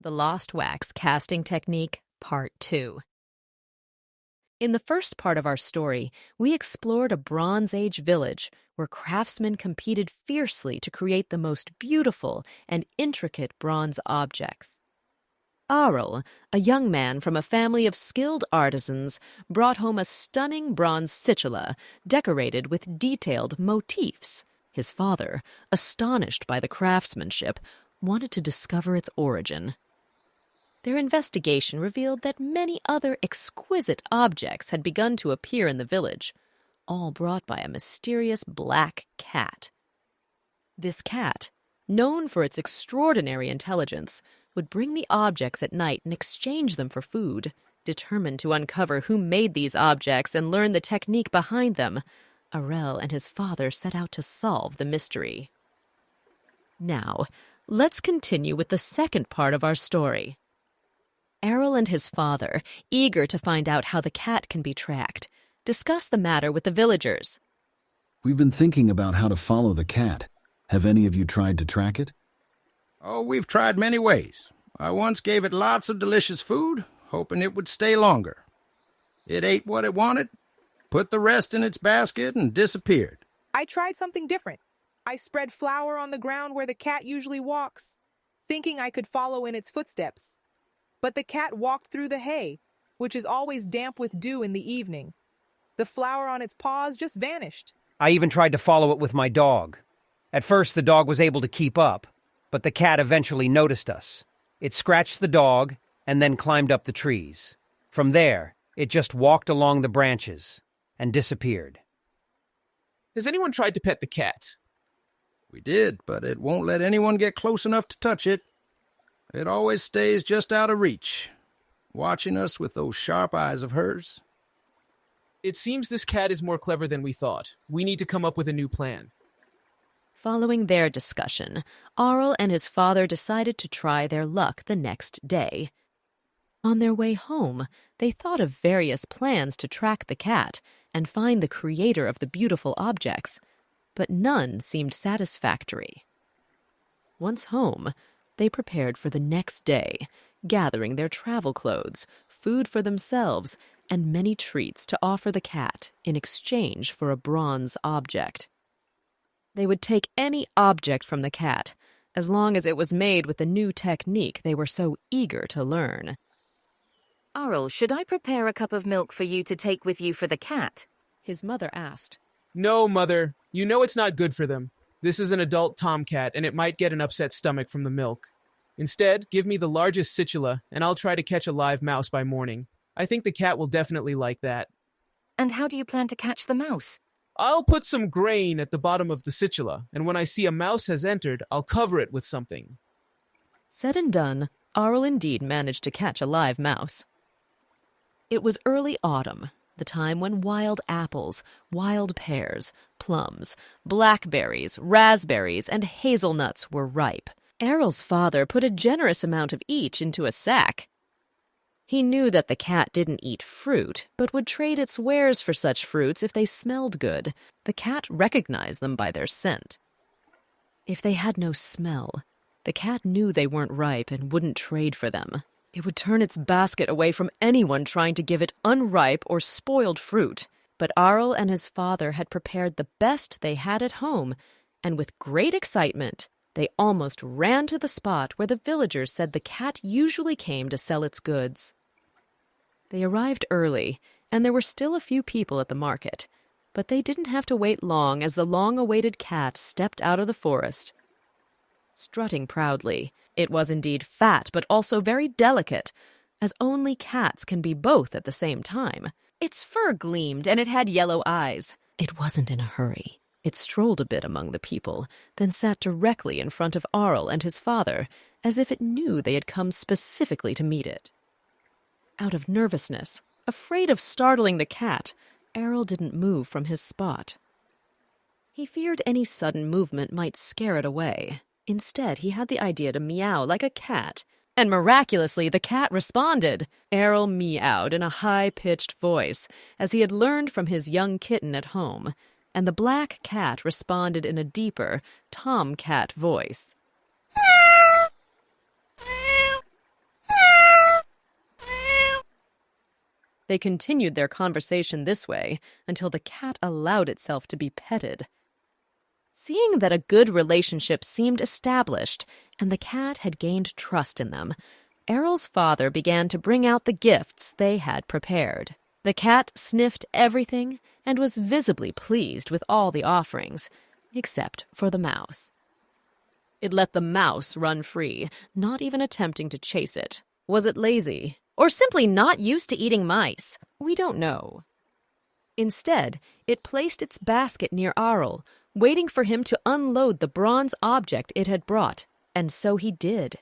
The Lost Wax Casting Technique, Part 2. In the first part of our story, we explored a Bronze Age village where craftsmen competed fiercely to create the most beautiful and intricate bronze objects. Arel, a young man from a family of skilled artisans, brought home a stunning bronze situla decorated with detailed motifs. His father, astonished by the craftsmanship, wanted to discover its origin. Their investigation revealed that many other exquisite objects had begun to appear in the village, all brought by a mysterious black cat. This cat, known for its extraordinary intelligence, would bring the objects at night and exchange them for food. Determined to uncover who made these objects and learn the technique behind them, Arel and his father set out to solve the mystery. Now, let's continue with the second part of our story. Arel and his father, eager to find out how the cat can be tracked, discuss the matter with the villagers. We've been thinking about how to follow the cat. Have any of you tried to track it? Oh, we've tried many ways. I once gave it lots of delicious food, hoping it would stay longer. It ate what it wanted, put the rest in its basket, and disappeared. I tried something different. I spread flour on the ground where the cat usually walks, thinking I could follow in its footsteps. But the cat walked through the hay, which is always damp with dew in the evening. The flour on its paws just vanished. I even tried to follow it with my dog. At first, the dog was able to keep up, but the cat eventually noticed us. It scratched the dog and then climbed up the trees. From there, it just walked along the branches and disappeared. Has anyone tried to pet the cat? We did, but it won't let anyone get close enough to touch it. It always stays just out of reach, watching us with those sharp eyes of hers. It seems this cat is more clever than we thought. We need to come up with a new plan. Following their discussion, Arel and his father decided to try their luck the next day. On their way home, they thought of various plans to track the cat and find the creator of the beautiful objects, but none seemed satisfactory. Once home, they prepared for the next day, gathering their travel clothes, food for themselves, and many treats to offer the cat in exchange for a bronze object. They would take any object from the cat, as long as it was made with the new technique they were so eager to learn. Arel, should I prepare a cup of milk for you to take with you for the cat? His mother asked. No, Mother. You know it's not good for them. This is an adult tomcat, and it might get an upset stomach from the milk. Instead, give me the largest situla, and I'll try to catch a live mouse by morning. I think the cat will definitely like that. And how do you plan to catch the mouse? I'll put some grain at the bottom of the situla, and when I see a mouse has entered, I'll cover it with something. Said and done, Arel indeed managed to catch a live mouse. It was early autumn, the time when wild apples, wild pears, plums, blackberries, raspberries, and hazelnuts were ripe. Arel's father put a generous amount of each into a sack. He knew that the cat didn't eat fruit, but would trade its wares for such fruits if they smelled good. The cat recognized them by their scent. If they had no smell, the cat knew they weren't ripe and wouldn't trade for them. It would turn its basket away from anyone trying to give it unripe or spoiled fruit. But Arel and his father had prepared the best they had at home, and with great excitement, they almost ran to the spot where the villagers said the cat usually came to sell its goods. They arrived early, and there were still a few people at the market, but they didn't have to wait long as the long-awaited cat stepped out of the forest. Strutting proudly, it was indeed fat but also very delicate, as only cats can be both at the same time. Its fur gleamed and it had yellow eyes. It wasn't in a hurry. It strolled a bit among the people, then sat directly in front of Arel and his father, as if it knew they had come specifically to meet it. Out of nervousness, afraid of startling the cat, Arel didn't move from his spot. He feared any sudden movement might scare it away. Instead, he had the idea to meow like a cat, and miraculously the cat responded. Arel meowed in a high-pitched voice, as he had learned from his young kitten at home, and the black cat responded in a deeper, tomcat voice. They continued their conversation this way until the cat allowed itself to be petted. Seeing that a good relationship seemed established and the cat had gained trust in them, Arel's father began to bring out the gifts they had prepared. The cat sniffed everything and was visibly pleased with all the offerings, except for the mouse. It let the mouse run free, not even attempting to chase it. Was it lazy? Or simply not used to eating mice? We don't know. Instead, it placed its basket near Arel, waiting for him to unload the bronze object it had brought, and so he did.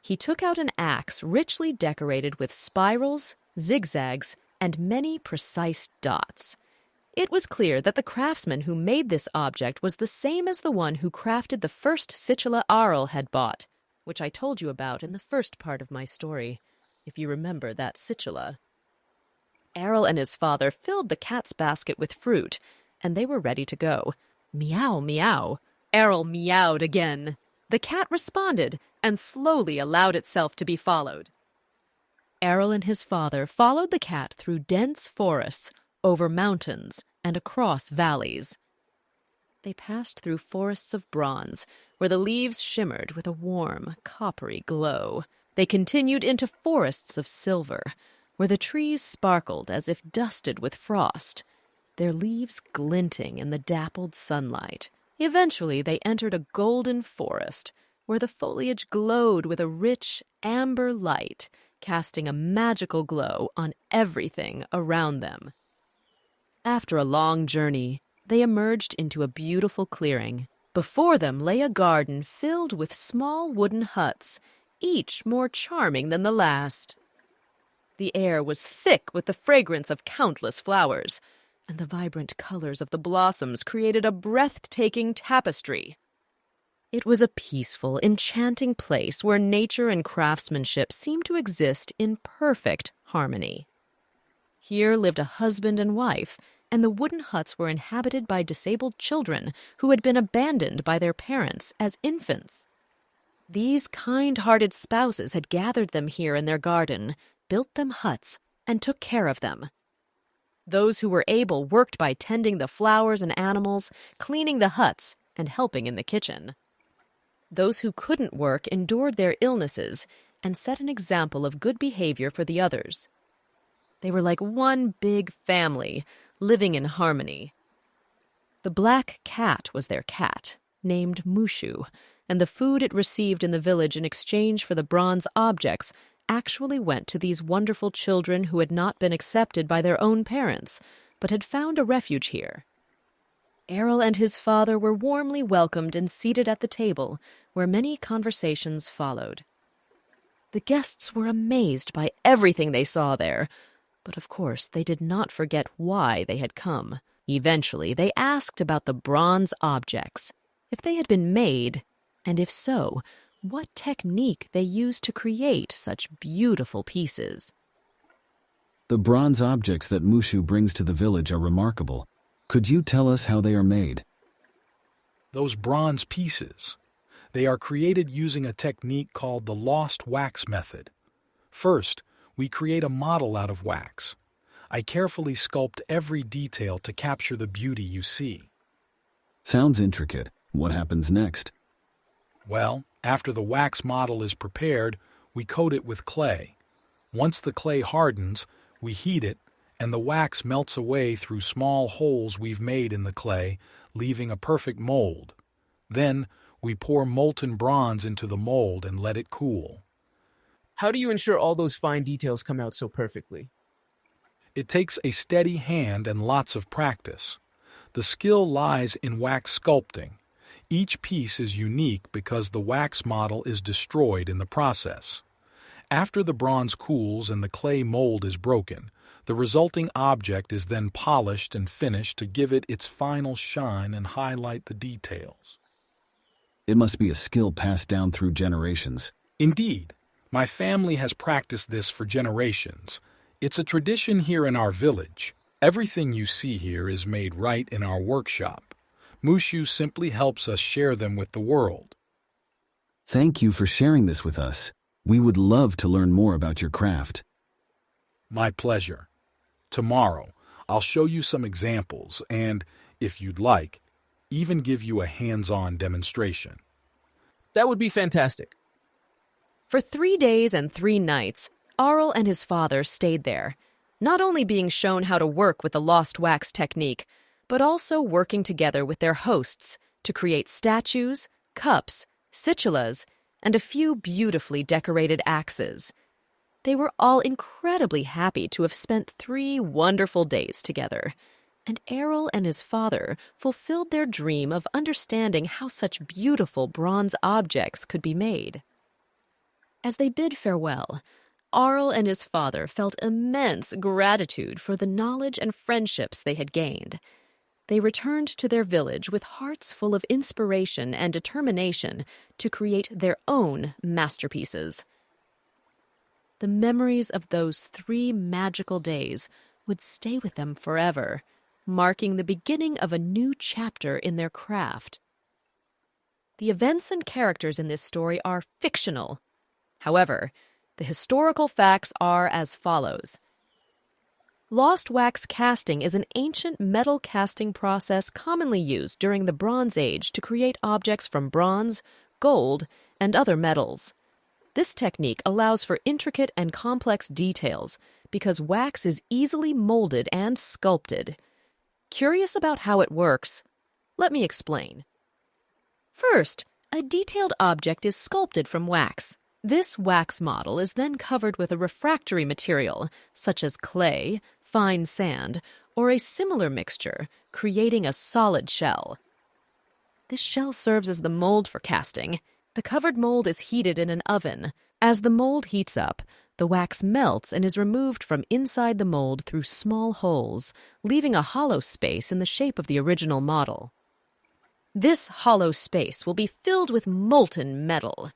He took out an axe richly decorated with spirals, zigzags, and many precise dots. It was clear that the craftsman who made this object was the same as the one who crafted the first situla Arel had bought, which I told you about in the first part of my story, if you remember that situla. Arel and his father filled the cat's basket with fruit, and they were ready to go. Meow, meow. Arel meowed again. The cat responded and slowly allowed itself to be followed. Arel and his father followed the cat through dense forests, over mountains, and across valleys. They passed through forests of bronze, where the leaves shimmered with a warm, coppery glow. They continued into forests of silver, where the trees sparkled as if dusted with frost, their leaves glinting in the dappled sunlight. Eventually, they entered a golden forest, where the foliage glowed with a rich, amber light, casting a magical glow on everything around them. After a long journey, they emerged into a beautiful clearing. Before them lay a garden filled with small wooden huts, each more charming than the last. The air was thick with the fragrance of countless flowers, and the vibrant colors of the blossoms created a breathtaking tapestry. It was a peaceful, enchanting place where nature and craftsmanship seemed to exist in perfect harmony. Here lived a husband and wife, and the wooden huts were inhabited by disabled children who had been abandoned by their parents as infants. These kind-hearted spouses had gathered them here in their garden, built them huts, and took care of them. Those who were able worked by tending the flowers and animals, cleaning the huts, and helping in the kitchen. Those who couldn't work endured their illnesses and set an example of good behavior for the others. They were like one big family, living in harmony. The black cat was their cat, named Mushu, and the food it received in the village in exchange for the bronze objects actually went to these wonderful children who had not been accepted by their own parents, but had found a refuge here. Arel and his father were warmly welcomed and seated at the table, where many conversations followed. The guests were amazed by everything they saw there, but of course they did not forget why they had come. Eventually, they asked about the bronze objects, if they had been made, and if so, what technique they used to create such beautiful pieces. The bronze objects that Mushu brings to the village are remarkable. Could you tell us how they are made? Those bronze pieces. They are created using a technique called the lost wax method. First, we create a model out of wax. I carefully sculpt every detail to capture the beauty you see. Sounds intricate. What happens next? Well, after the wax model is prepared, we coat it with clay. Once the clay hardens, we heat it, and the wax melts away through small holes we've made in the clay, leaving a perfect mold. Then, we pour molten bronze into the mold and let it cool. How do you ensure all those fine details come out so perfectly? It takes a steady hand and lots of practice. The skill lies in wax sculpting. Each piece is unique because the wax model is destroyed in the process. After the bronze cools and the clay mold is broken, the resulting object is then polished and finished to give it its final shine and highlight the details. It must be a skill passed down through generations. Indeed. My family has practiced this for generations. It's a tradition here in our village. Everything you see here is made right in our workshop. Mushu simply helps us share them with the world. Thank you for sharing this with us. We would love to learn more about your craft. My pleasure. Tomorrow, I'll show you some examples and, if you'd like, even give you a hands-on demonstration. That would be fantastic. For 3 days and 3 nights, Arel and his father stayed there, not only being shown how to work with the lost wax technique, but also working together with their hosts to create statues, cups, situlas, and a few beautifully decorated axes. They were all incredibly happy to have spent 3 wonderful days together, and Arel and his father fulfilled their dream of understanding how such beautiful bronze objects could be made. As they bid farewell, Arel and his father felt immense gratitude for the knowledge and friendships they had gained. They returned to their village with hearts full of inspiration and determination to create their own masterpieces. The memories of those 3 magical days would stay with them forever, marking the beginning of a new chapter in their craft. The events and characters in this story are fictional. However, the historical facts are as follows. Lost wax casting is an ancient metal casting process commonly used during the Bronze Age to create objects from bronze, gold, and other metals. This technique allows for intricate and complex details because wax is easily molded and sculpted. Curious about how it works? Let me explain. First, a detailed object is sculpted from wax. This wax model is then covered with a refractory material, such as clay, fine sand, or a similar mixture, creating a solid shell. This shell serves as the mold for casting. The covered mold is heated in an oven. As the mold heats up, the wax melts and is removed from inside the mold through small holes, leaving a hollow space in the shape of the original model. This hollow space will be filled with molten metal.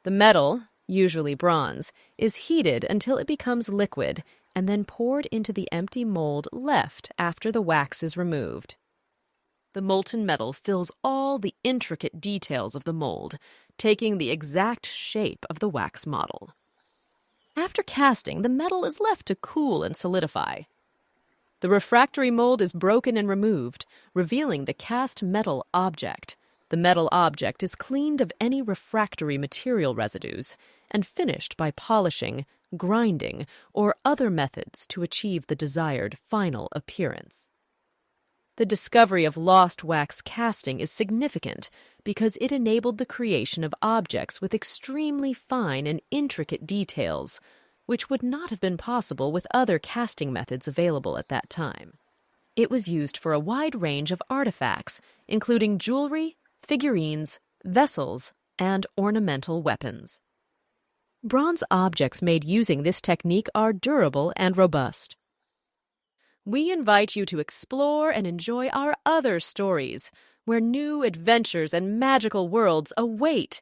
The metal, usually bronze, is heated until it becomes liquid and then poured into the empty mold left after the wax is removed. The molten metal fills all the intricate details of the mold, taking the exact shape of the wax model. After casting, the metal is left to cool and solidify. The refractory mold is broken and removed, revealing the cast metal object. The metal object is cleaned of any refractory material residues and finished by polishing, grinding, or other methods to achieve the desired final appearance. The discovery of lost wax casting is significant because it enabled the creation of objects with extremely fine and intricate details, which would not have been possible with other casting methods available at that time. It was used for a wide range of artifacts, including jewelry, figurines, vessels, and ornamental weapons. Bronze objects made using this technique are durable and robust. We invite you to explore and enjoy our other stories, where new adventures and magical worlds await.